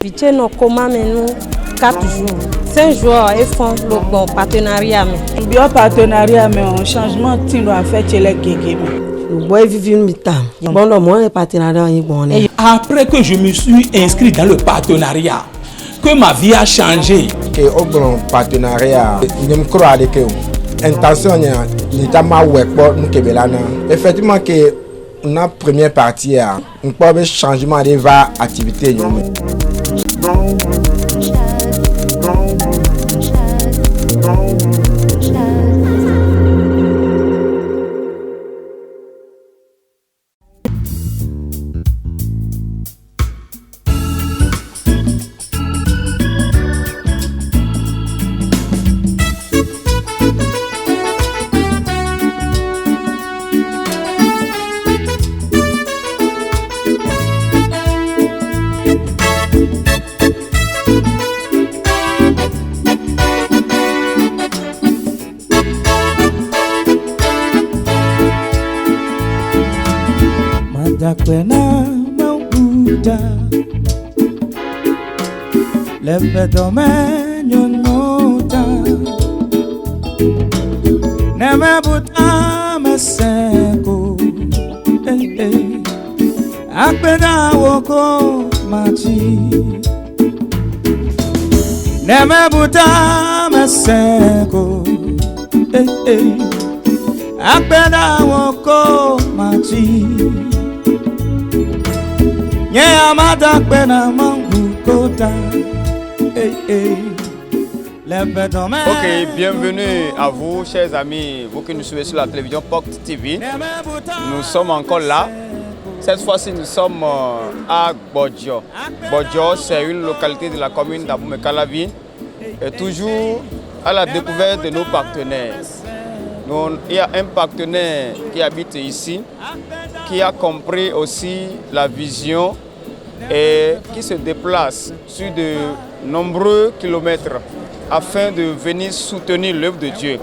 Piché no comment nous 4 jours. 5 jours et font le bon partenariat. Bien partenariat mais un changement tu dois faire chez les gégé. Après que je me suis inscrit dans le partenariat, que ma vie a changé. Et au bon partenariat, je me crois que l'intention n'est pas ma web pour nous kebelana. Effectivement que la première partie a un peu changement de va activité. Kwena mauta Lepe domenyo nota Neme buta meseko Akpena woko machi Neme buta meseko Akpena woko machi Ok, bienvenue à vous, chers amis, vous qui nous suivez sur la télévision POC TV. Nous sommes encore là. Cette fois-ci, nous sommes à Bodjo. Bodjo, c'est une localité de la commune d'Abomey-Calavi. Et toujours à la découverte de nos partenaires. Il y a un partenaire qui habite ici, qui a compris aussi la vision et qui se déplace sur de nombreux kilomètres afin de venir soutenir l'œuvre de Dieu.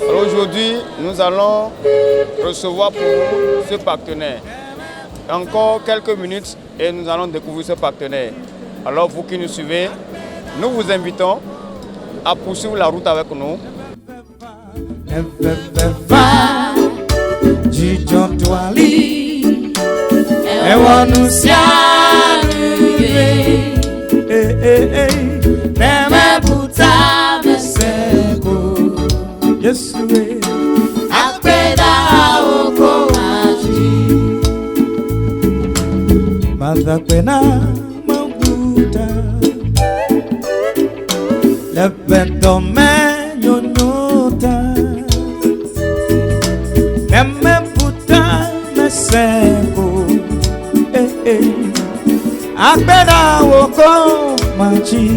Alors aujourd'hui, nous allons recevoir pour vous ce partenaire. Encore quelques minutes et nous allons découvrir ce partenaire. Alors vous qui nous suivez, nous vous invitons à poursuivre la route avec nous. Akbeda woko machi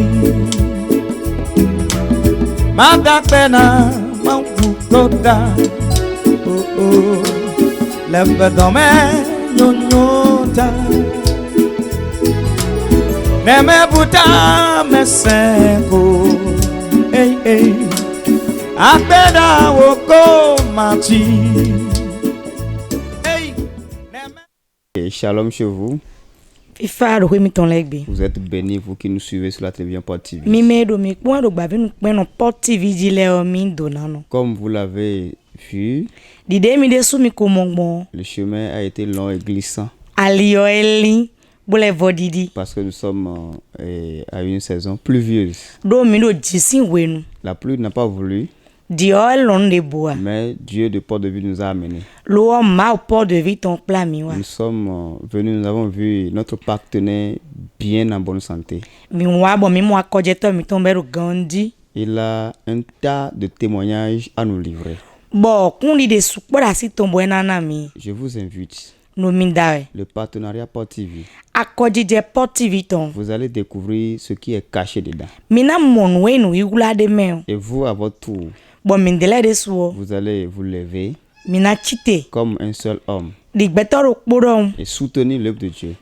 Madakbena mawukoda Lebe dome nyonyota Neme buta mesenko Akbeda woko machi Shalom chez vous. Vous êtes bénis, vous qui nous suivez sur la télévision POC TV. Comme vous l'avez vu, le chemin a été long et glissant. Parce que nous sommes à une saison pluvieuse. La pluie n'a pas voulu. Mais Dieu de Port-de-Vie nous a amenés. Nous sommes venus, nous avons vu notre partenaire bien en bonne santé. Il a un tas de témoignages à nous livrer. Je vous invite. Le partenariat POC TV. Vous allez découvrir ce qui est caché dedans. Et vous, à votre tour, vous allez vous lever comme un seul homme et soutenir l'œuvre de Dieu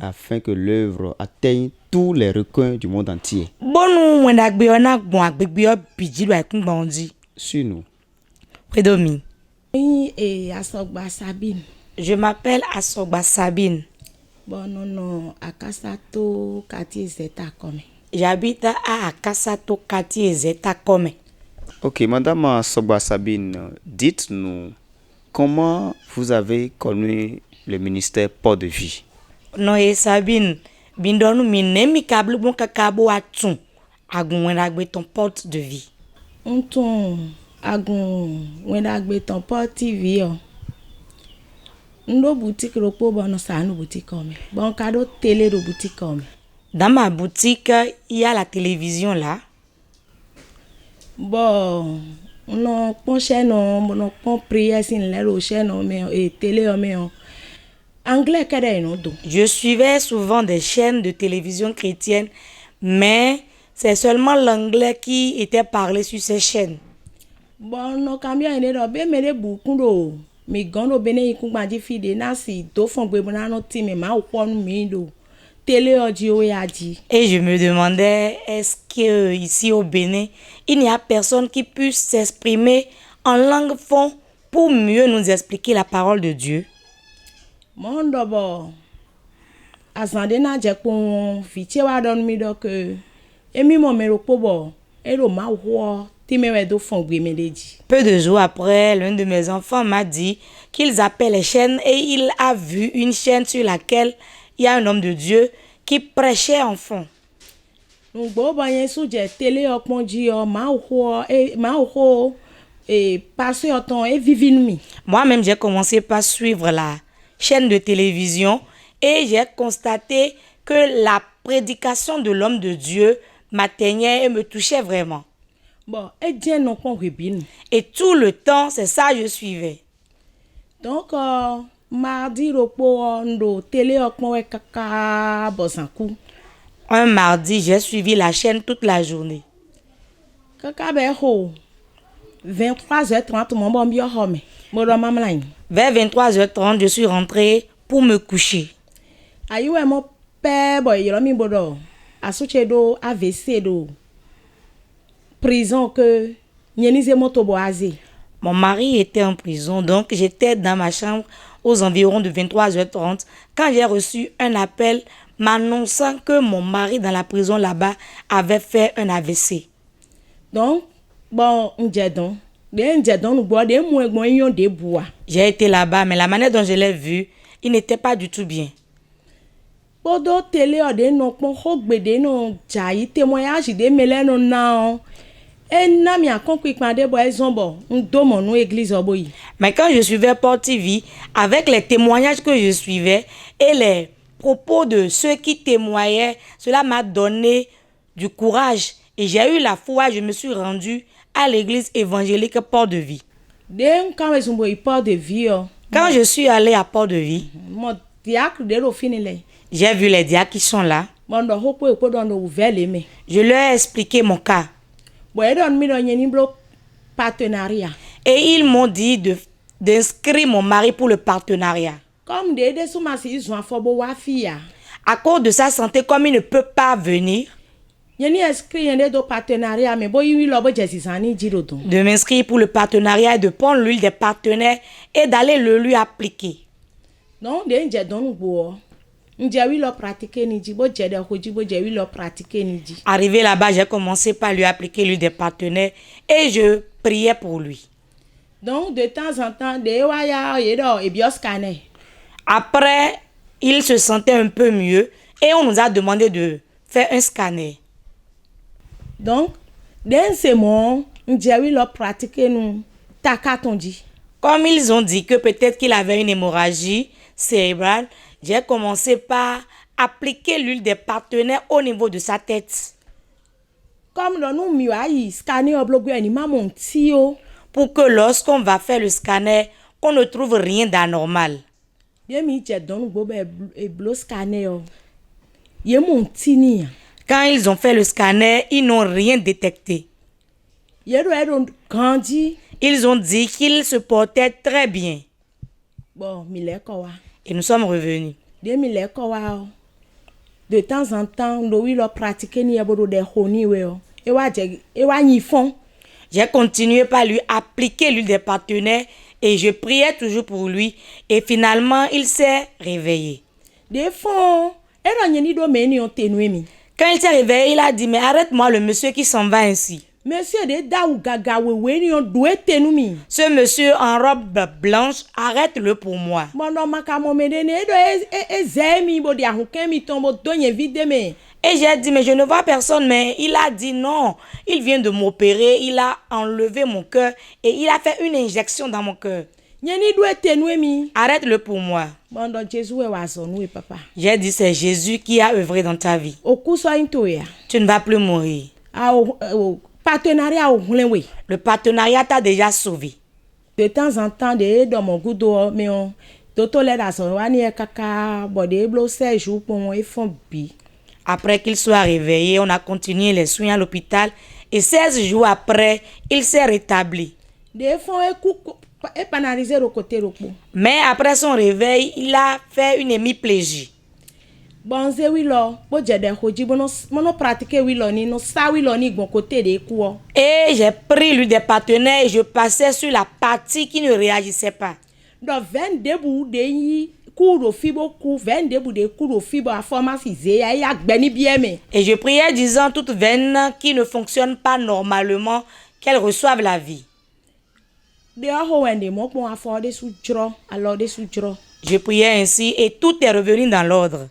afin que l'œuvre atteigne tous les recoins du monde entier. Sur nous. Je m'appelle Asogba Sabine. Bon, non, à Kassato, quartier Zeta comme. J'habite à Akasato, quartier Zeta Kome. Ok, Madame Sogba Sabine, dites-nous comment vous avez connu le ministère Port de Vie. Non, et Sabine, bindonu minemi kablu bon kakabo atun. Agun wenagbe ton porte de vie. Ton agun wenagbe ton porte TV. Ndo boutique ropo bon ça nous boutique comme. Bon cadeau télé de boutique comme. Dans ma boutique, il y a la télévision là. Bon, on pon chaîne on pon prière sin le chaîne mais et télé mais anglais qu'est non do. Je suivais souvent des chaînes de télévision chrétiennes, mais c'est seulement l'anglais qui était parlé sur ces chaînes. Bon, no cambia ene do be me de beaucoup do. Mi gondo bene iku gba di fide na si do fon gbe bona no ti me ma o mi do. Télé audio et adi. Et je me demandais, est-ce que ici au Bénin, il n'y a personne qui puisse s'exprimer en langue fond pour mieux nous expliquer la parole de Dieu? Mon dobo. Azande na je kon fiche wa don mi do que emi mo me ro pobo e ro ma wo ti me we do fon gbe me deji. Peu de jours après, l'un de mes enfants m'a dit qu'ils appellent les chaînes et il a vu une chaîne sur laquelle il y a un homme de Dieu qui prêchait en fond. Ngbo ba yen su je télé opon ji o ma ho e passer autant et vivre mi. Moi-même, j'ai commencé par suivre la chaîne de télévision et j'ai constaté que la prédication de l'homme de Dieu m'atteignait et me touchait vraiment. Bon, et Dieu non pon rebine. Et tout le temps, c'est ça que je suivais. Donc mardi ropo ndo télé opon we kaka bosanku. Un mardi, j'ai suivi la chaîne toute la journée. Kaka be ho 23h30 mon bon bio home. Mo do mamlain. Vers 23h30, je suis rentrée pour me coucher. Ayi we mo pe boy yoro mi bodo. Asuche do AVC do. Prison que nyenize moto boazi. Mon mari était en prison, donc j'étais dans ma chambre aux environs de 23h30 quand j'ai reçu un appel m'annonçant que mon mari dans la prison là-bas avait fait un AVC. Donc, bon, J'ai été là-bas, mais la manière dont je l'ai vu, il n'était pas du tout bien. Podo télé ode no pon hogbede no jai témoignage de mele no na e na mi akonkwi pande bo ezombo ndo mo no église oboyi. Mais quand je suivais Port TV, avec les témoignages que je suivais et les propos de ceux qui témoignaient, cela m'a donné du courage et j'ai eu la foi. Je me suis rendue à l'église évangélique Port de Vie. Quand je suis allée à Port de Vie, j'ai vu les diacres qui sont là. Je leur ai expliqué mon cas. Et ils m'ont dit d'inscrire mon mari pour le partenariat. À cause de sa santé, comme il ne peut pas venir, de m'inscrire pour le partenariat et de prendre l'huile des partenaires et d'aller le lui appliquer. Arrivé là-bas, j'ai commencé par lui appliquer l'huile des partenaires et je priais pour lui. Donc, de temps en temps, après, il se sentait un peu mieux et on nous a demandé de faire un scanner. Donc, dans ce moment, comme ils ont dit que peut-être qu'il avait une hémorragie cérébrale, j'ai commencé par appliquer l'huile des partenaires au niveau de sa tête. Comme nous scanner pour que lorsqu'on va faire le scanner, qu'on ne trouve rien d'anormal. Quand ils ont fait le scanner, ils n'ont rien détecté. Ils ont dit qu'il se portait très bien. Et nous sommes revenus. De temps en temps, nous pratiquons j'ai continué par lui appliquer l'huile des partenaires et je priais toujours pour lui. Et finalement, il s'est réveillé. Des fonds, et non, y a ni domaine, on t'énuie. Quand il s'est réveillé, il a dit, mais arrête-moi le monsieur qui s'en va ainsi. Monsieur de daou gaga wewe on doit t'énuie. Ce monsieur en robe blanche, arrête-le pour moi. Bon, non, ma camomede ne do zemi bo dia hukemi tombo donye vide me. Et j'ai dit, mais je ne vois personne, mais il a dit non. Il vient de m'opérer, il a enlevé mon cœur et il a fait une injection dans mon cœur. Nyani doit t'énuie mi. Arrête-le pour moi. Bon, donc Jésus est wazonou papa. J'ai dit, c'est Jésus qui a œuvré dans ta vie. Au coup ça intoya. Tu ne vas plus mourir. Ah, partenariat au hlewe. Le partenariat t'a déjà sauvé. De temps en temps, dans mon goût d'eau, mais on toto l'aide à son wani kaka, bode blo 16 jours pour moi, ils font bi. Après qu'il soit réveillé, on a continué les soins à l'hôpital et 16 jours après, il s'est rétabli. Des fois, et banalisé au côté repos. Mais après son réveil, il a fait une hémiplégie. Bon, c'est oui là, bon j'ai des hoji, bon on pratique oui là ni, non ça oui là ni bon côté des coups. Et j'ai pris lui des partenaires et je passais sur la partie qui ne réagissait pas. Donc 22 bouts de cours de fibre, 22 bouts de cours de fibre à pharmacie, y a beni bien mais. Et je priais disant toute veine qui ne fonctionne pas normalement, qu'elle reçoive la vie. Dehors wende mo pour avoir des sous-dro, alors des sous-dro. Je priais ainsi et tout est revenu dans l'ordre.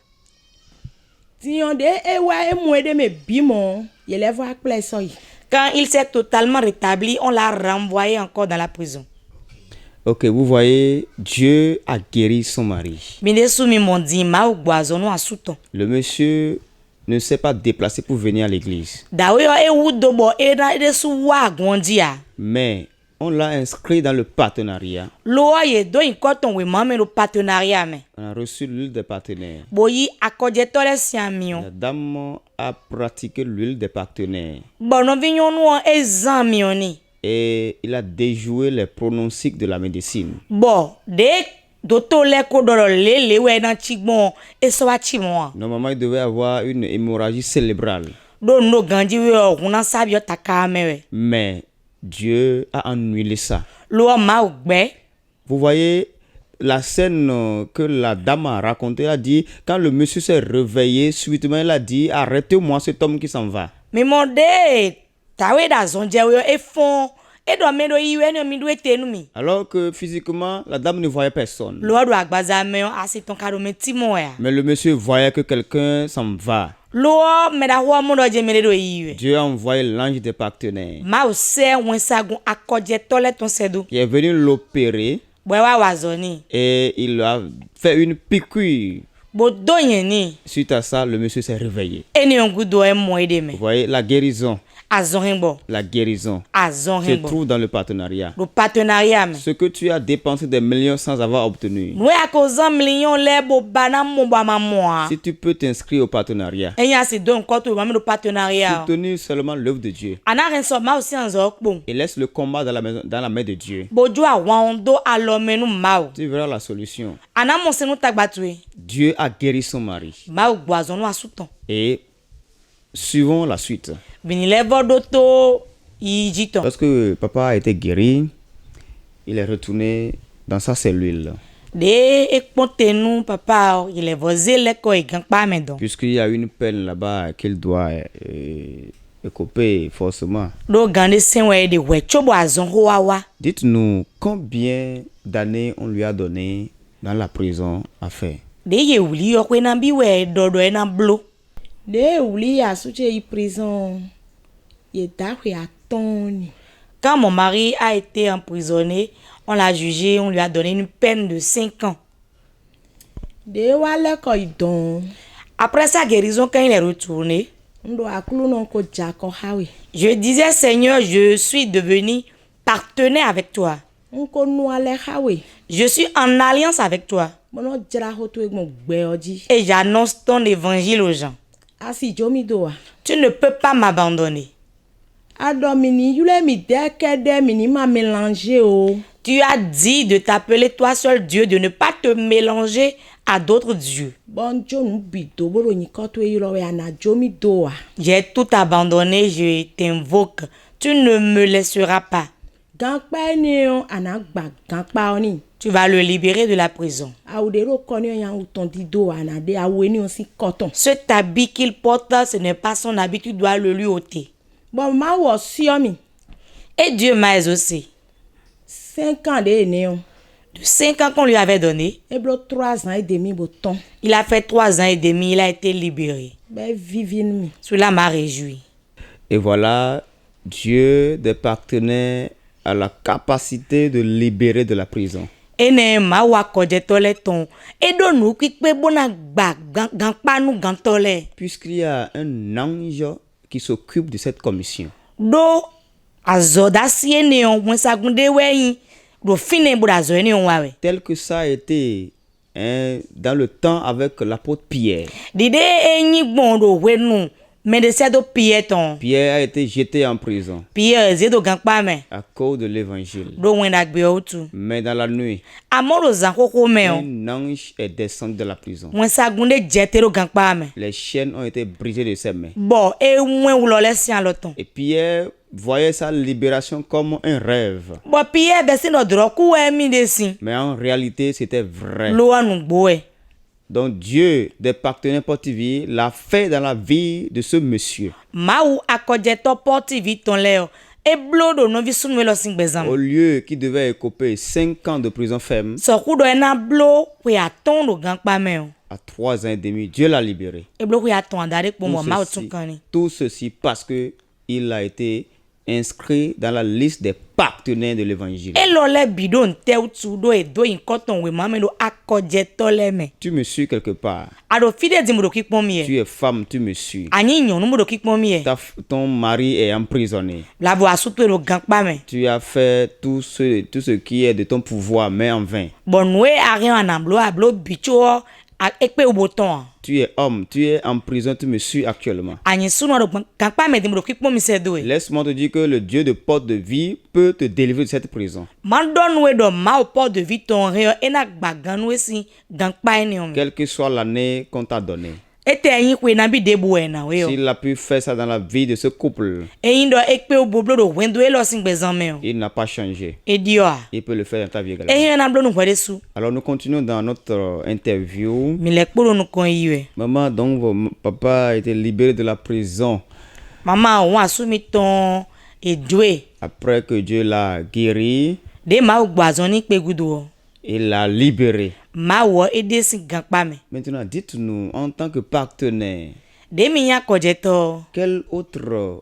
Quand il s'est totalement rétabli, on l'a renvoyé encore dans la prison. Ok, vous voyez, Dieu a guéri son mari. Le monsieur ne s'est pas déplacé pour venir à l'église. Mais on l'a inscrit dans le partenariat. On a reçu l'huile des partenaires. La dame a pratiqué l'huile des partenaires. Et il a déjoué les pronostics de la médecine. Normalement, il devait avoir une hémorragie cérébrale. Mais Dieu a annulé ça. Vous voyez la scène que la dame a racontée, elle a dit, quand le monsieur s'est réveillé, subitement il a dit, arrêtez-moi cet homme qui s'en va. Alors que physiquement, la dame ne voyait personne. Mais le monsieur voyait que quelqu'un s'en va. Dieu a envoyé l'ange des partenaires. Il est venu l'opérer et il a fait une piqûre. Suite à ça, le monsieur s'est réveillé. Vous voyez, la guérison. La guérison se trouve dans le partenariat. Ce que tu as dépensé des millions sans avoir obtenu. Si tu peux t'inscrire au partenariat, soutenir seulement l'œuvre de Dieu et laisse le combat dans la main de Dieu. Tu verras la solution. Dieu a guéri son mari. Et suivons la suite. Lorsque papa a été guéri, il est retourné dans sa cellule. Puisqu'il y a une peine là-bas qu'il doit écoper forcément. Dites-nous combien d'années on lui a donné dans la prison à faire. Quand mon mari a été emprisonné, on l'a jugé, on lui a donné une peine de 5 ans. Après sa guérison, quand il est retourné, je disais, Seigneur, je suis devenu partenaire avec toi. Je suis en alliance avec toi. Et j'annonce ton évangile aux gens. Tu ne peux pas m'abandonner. Tu as dit de t'appeler toi seul Dieu, de ne pas te mélanger à d'autres dieux. J'ai tout abandonné, je t'invoque. Tu ne me laisseras pas. Tu vas le libérer de la prison. Cet habit qu'il porte, ce n'est pas son habit, tu dois le lui ôter. Et Dieu m'a exaucé. 5 ans de 5 ans qu'on lui avait donné, il a fait 3 ans et demi, il a été libéré. Cela m'a réjoui. Et voilà, Dieu des partenaires a la capacité de libérer de la prison. Puisqu'il y a un ange qui s'occupe de cette commission. Tel que ça a été dans le temps avec l'apôtre Pierre. Pierre a été jeté en prison à cause de l'évangile. Mais dans la nuit, un ange est descendu de la prison. Les chaînes ont été brisées de ses mains. Et Pierre voyait sa libération comme un rêve. Mais en réalité, c'était vrai. Donc Dieu, des partenaires portiviers, l'a fait dans la vie de ce monsieur. Au lieu qu'il devait écoper 5 ans de prison ferme, à 3 ans et demi, Dieu l'a libéré. Tout ceci parce que il a été inscrit dans la liste des partenaires de l'évangile. Tu me suis quelque part. Tu es femme, tu me suis. Ton mari est emprisonné. Tu as fait tout ce qui est de ton pouvoir, mais en vain. Tu es homme, tu es en prison, tu me suis actuellement. Laisse-moi te dire que le Dieu de porte de vie peut te délivrer de cette prison. Quelle que soit l'année qu'on t'a donnée. S'il a pu faire ça dans la vie de ce couple, il n'a pas changé. Il peut le faire dans ta vie également. Alors nous continuons dans notre interview. Maman, donc votre papa a été libéré de la prison. Après que Dieu l'a guéri, il l'a libéré. Maintenant, dites-nous, en tant que partenaire, quelle autre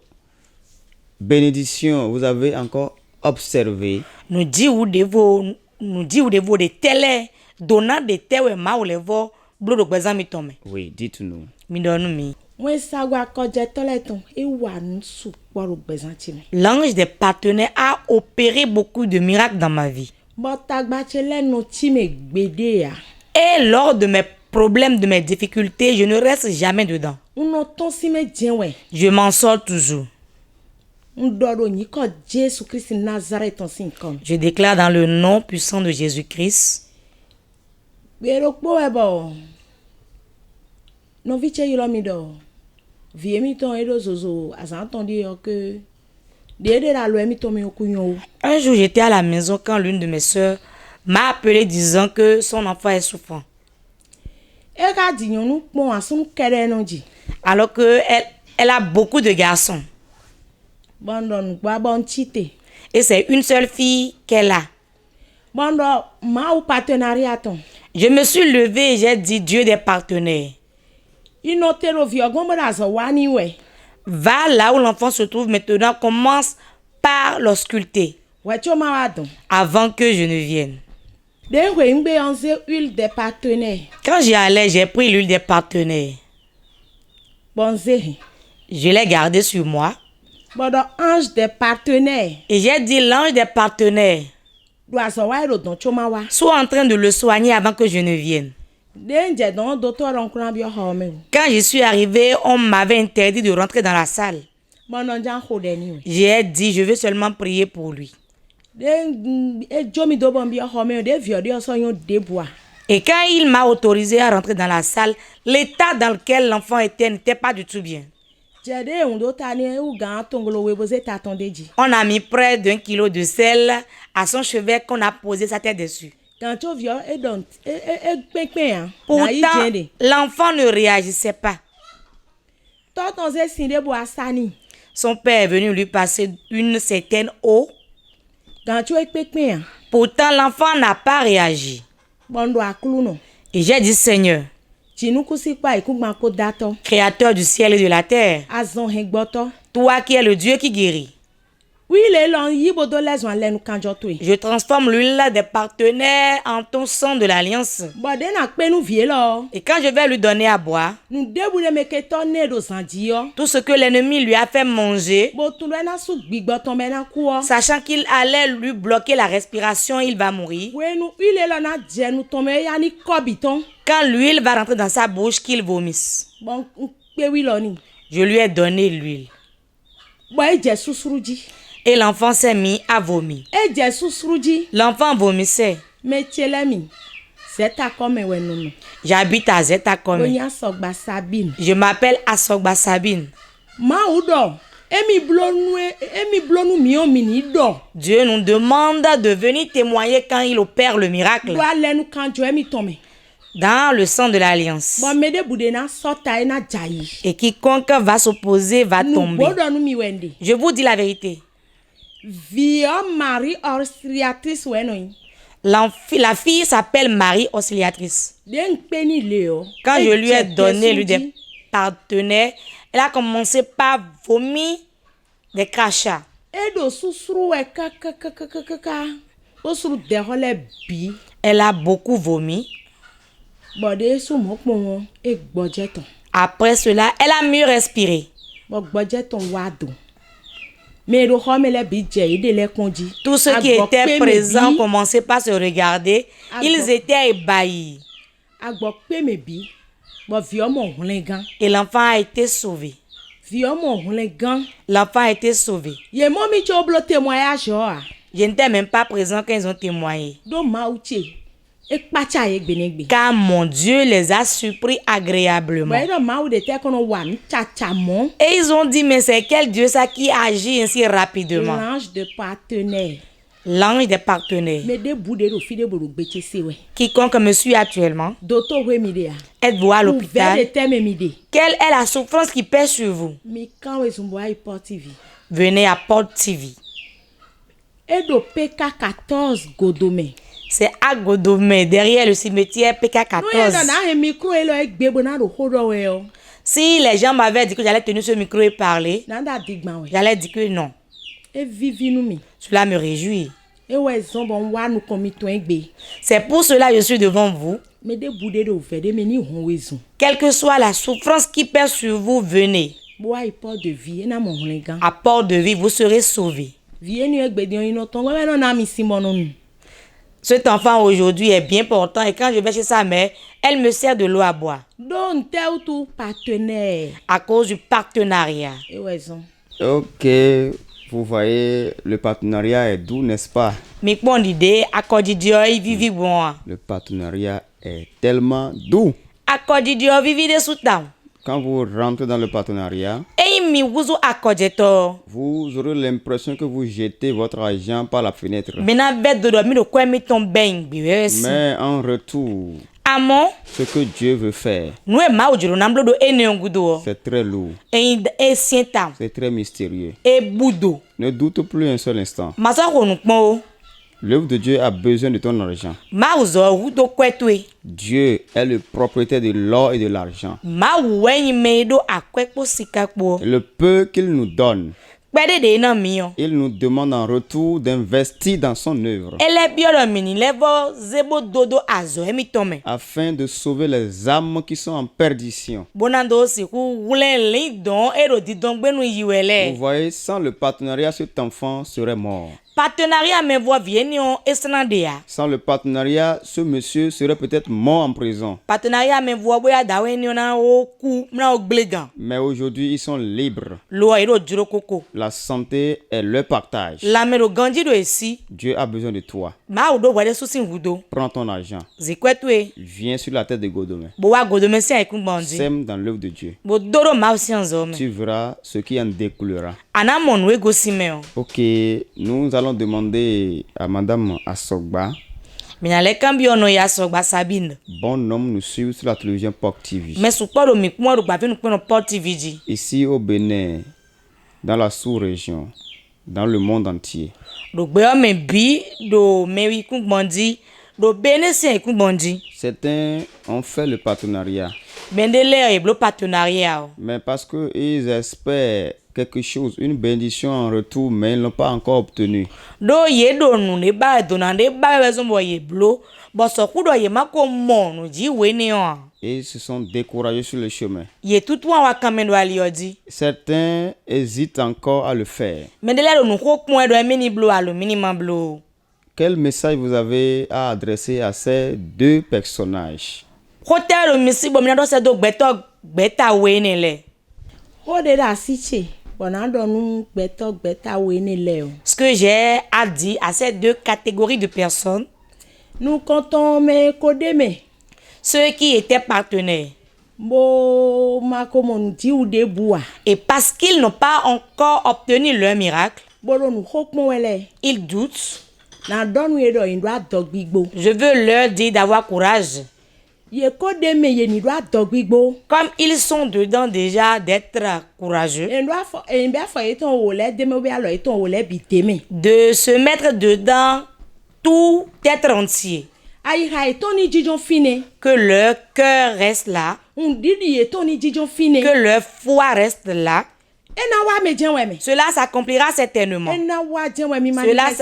bénédiction vous avez encore observé? Oui, dites-nous. L'ange des partenaires a opéré beaucoup de miracles dans ma vie. Et lors de mes problèmes, de mes difficultés, je ne reste jamais dedans. Je m'en sors toujours. Je déclare dans le nom puissant de Jésus-Christ. Un jour, j'étais à la maison quand l'une de mes sœurs m'a appelé disant que son enfant est souffrant. Alors qu'elle a beaucoup de garçons. Et c'est une seule fille qu'elle a. Je me suis levée et j'ai dit Dieu des partenaires. Va là où l'enfant se trouve maintenant, commence par l'ausculter avant que je ne vienne. Quand j'y allais, j'ai pris l'huile des partenaires. Je l'ai gardée sur moi. Et j'ai dit l'ange des partenaires soit en train de le soigner avant que je ne vienne. Quand je suis arrivée, on m'avait interdit de rentrer dans la salle. J'ai dit, je veux seulement prier pour lui. Et quand il m'a autorisé à rentrer dans la salle, l'état dans lequel l'enfant était n'était pas du tout bien. On a mis près d'1 kilo de sel à son chevet qu'on a posé sa tête dessus. Quand tu viens, et donc, Pourtant, l'enfant ne réagissait pas. Son père est venu lui passer une certaine eau. Pourtant, l'enfant n'a pas réagi. Et j'ai dit, Seigneur, Créateur du ciel et de la terre, toi qui es le Dieu qui guérit, je transforme l'huile des partenaires en ton sang de l'alliance. Et quand je vais lui donner à boire, tout ce que l'ennemi lui a fait manger, sachant qu'il allait lui bloquer la respiration, il va mourir. Quand l'huile va rentrer dans sa bouche, qu'il vomisse. Je lui ai donné l'huile. Et l'enfant s'est mis à vomir. L'enfant vomissait. J'habite à Zetakome. Je m'appelle Asogba Sabine. Dieu nous demande de venir témoigner quand il opère le miracle. Dans le sang de l'alliance. Et quiconque va s'opposer va tomber. Je vous dis la vérité. La fille s'appelle Marie Auxiliatrice. Quand je lui ai donné lui des partenaires, elle a commencé par vomir des crachats. Elle a beaucoup vomi. Après cela, elle a mieux respiré. Tous ceux qui étaient présents commençaient par se regarder. Ils étaient ébahis. Et l'enfant a été sauvé. L'enfant a été sauvé. Je n'étais même pas présent quand ils ont témoigné. Car mon Dieu les a surpris agréablement. Et ils ont dit, mais c'est quel Dieu ça qui agit ainsi rapidement? L'ange de partenaire. L'ange des partenaires. Quiconque me suit actuellement, êtes-vous à l'hôpital? Quelle est la souffrance qui pèse sur vous? Venez à Port TV. C'est à Godomé, derrière le cimetière PK14. Si les gens m'avaient dit que j'allais tenir ce micro et parler, j'allais dire que non. Cela me réjouit. C'est pour cela que je suis devant vous. Quelle que soit la souffrance qui pèse sur vous, venez. À Port de Vie, vous serez sauvés. Cet enfant aujourd'hui est bien portant et quand je vais chez sa mère, elle me sert de l'eau à boire. À cause du partenariat. Ok, vous voyez, le partenariat est doux, n'est-ce pas? Le partenariat est tellement doux. Quand vous rentrez dans le partenariat, vous aurez l'impression que vous jetez votre argent par la fenêtre. Mais en retour, ce que Dieu veut faire, c'est très lourd. C'est très mystérieux. Ne doute plus un seul instant. L'œuvre de Dieu a besoin de ton argent. Dieu est le propriétaire de l'or et de l'argent. Le peu qu'il nous donne, il nous demande en retour d'investir dans son œuvre afin de sauver les âmes qui sont en perdition. Vous voyez, sans le partenariat, cet enfant serait mort. Sans le partenariat, ce monsieur serait peut-être mort en prison. Mais aujourd'hui, ils sont libres. La santé est leur partage. Dieu a besoin de toi. Prends ton argent. Viens sur la tête de Godomé. Sème dans l'œuvre de Dieu. Tu verras ce qui en découlera. Ok, nous allons demander à Madame Asogba Minale cambio no ya so gba Sabine. Bon nombre nous suivent sur la télévision POC TV. Mais sous quoi mi moi do gba fi nous no POC TV ji. Ici au Bénin, dans la sous-région, dans le monde entier. Do gbe o me bi do me wi kun bondi do Bénin c'est kun bondi. Certains ont fait le partenariat. Bendele e blo partenariat. Mais parce que ils espèrent quelque chose, une bénédiction en retour, mais ils n'ont pas encore obtenu. Do ye do nu ne ba do na ne ba bezo mo ye blo, bo so ku do ye mako mo nu ji we ni o. Et ils se sont découragés sur le chemin. Ye tout wa kamen do ali odi. Certains hésitent encore à le faire. Bendele do nu ko pon do mini blo alo minimum blo. Quel message vous avez à adresser à ces deux personnages? Hotel misi bo mi na do se do gbeta we ni le. O de da siche. Ce que j'ai à dire à ces deux catégories de personnes, nous comptons mes codémes. Ceux qui étaient partenaires. Et parce qu'ils n'ont pas encore obtenu leur miracle, ils doutent. Je veux leur dire d'avoir courage. Comme ils sont dedans déjà, d'être courageux, de se mettre dedans tout être entier, que leur cœur reste là, que leur foi reste là. Cela s'accomplira certainement. Cela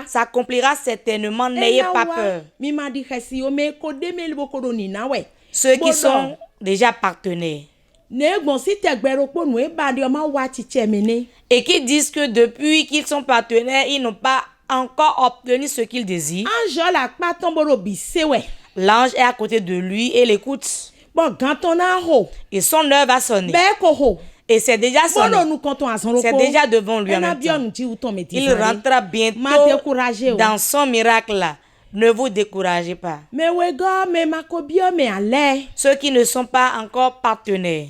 s'accomplira certainement. N'ayez pas peur. Ceux qui sont déjà partenaires et qui disent que depuis qu'ils sont partenaires, ils n'ont pas encore obtenu ce qu'ils désirent. L'ange est à côté de lui et l'écoute. Et son heure va sonner. Et c'est déjà sonné. C'est déjà devant lui en même temps. Il rentrera bientôt dans son miracle là. Ne vous découragez pas. Ceux qui ne sont pas encore partenaires.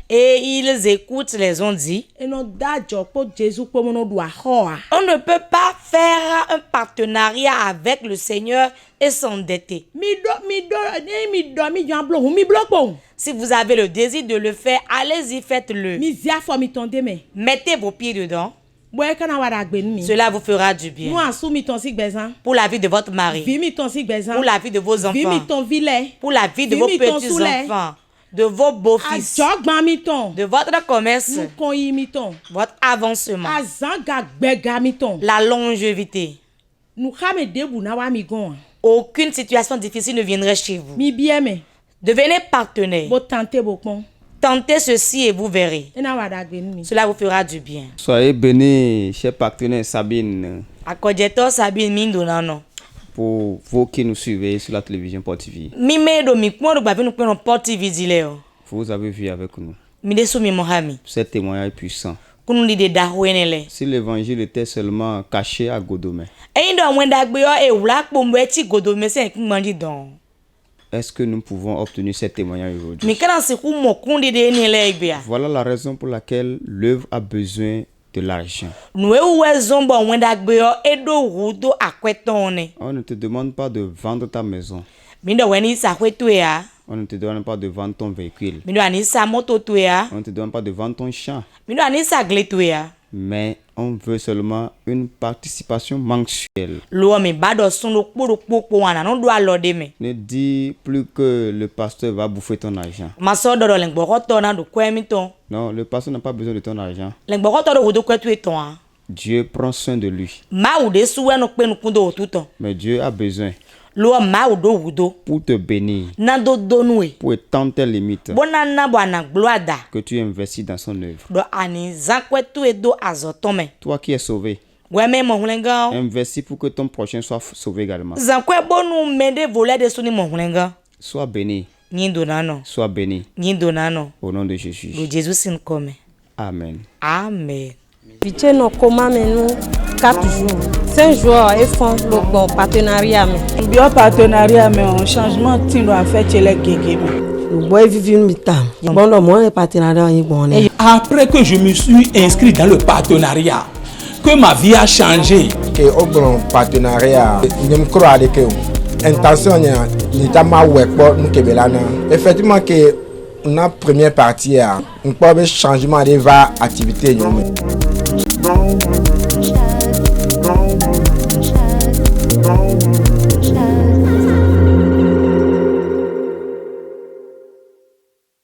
Et ils écoutent les on-dit. On ne peut pas faire un partenariat avec le Seigneur et s'endetter. Si vous avez le désir de le faire, allez-y, faites-le. Mettez vos pieds dedans. Cela vous fera du bien. Pour la vie de votre mari. Pour la vie de vos enfants. Pour la vie de vos petits-enfants. De vos beaux-fils. De votre commerce. Votre avancement. La longévité. Aucune situation difficile ne viendrait chez vous. Devenez partenaire. Tentez ceci et vous verrez. Cela vous fera du bien. Soyez bénis, chers partenaires Sabine. Pour vous qui nous suivez sur la télévision POC TV. Vous avez vu avec nous. Cet témoignage puissant. Si l'évangile était seulement caché à Godomé. Est-ce que nous pouvons obtenir ce témoignage aujourd'hui? Voilà la raison pour laquelle l'œuvre a besoin de l'argent. On ne te demande pas de vendre ta maison. On ne te demande pas de vendre ton véhicule. On ne te demande pas de vendre ton champ. Mais on veut seulement une participation mensuelle. Ne dis plus que le pasteur va bouffer ton argent. Non, le pasteur n'a pas besoin de ton argent. Dieu prend soin de lui. Mais Dieu a besoin pour te bénir, pour étendre tes limites, que tu investis dans son œuvre. Toi qui es sauvé, investis pour que ton prochain soit sauvé également. Sois béni. Sois béni. Au nom de Jésus. Amen. Amen. Pitié no koma menu 4 jours. 5 jours et font le bon partenariat. Bien partenariat mais un changement tu dois faire chez les guégués. Le boy vivre mi tam. Bon le moi partenariat est bon. Après que je me suis inscrit dans le partenariat, que ma vie a changé, que au grand partenariat nous croire que intention ni tama wekpo nous kebelana effectivement que na première partie on peut changement de va activité nous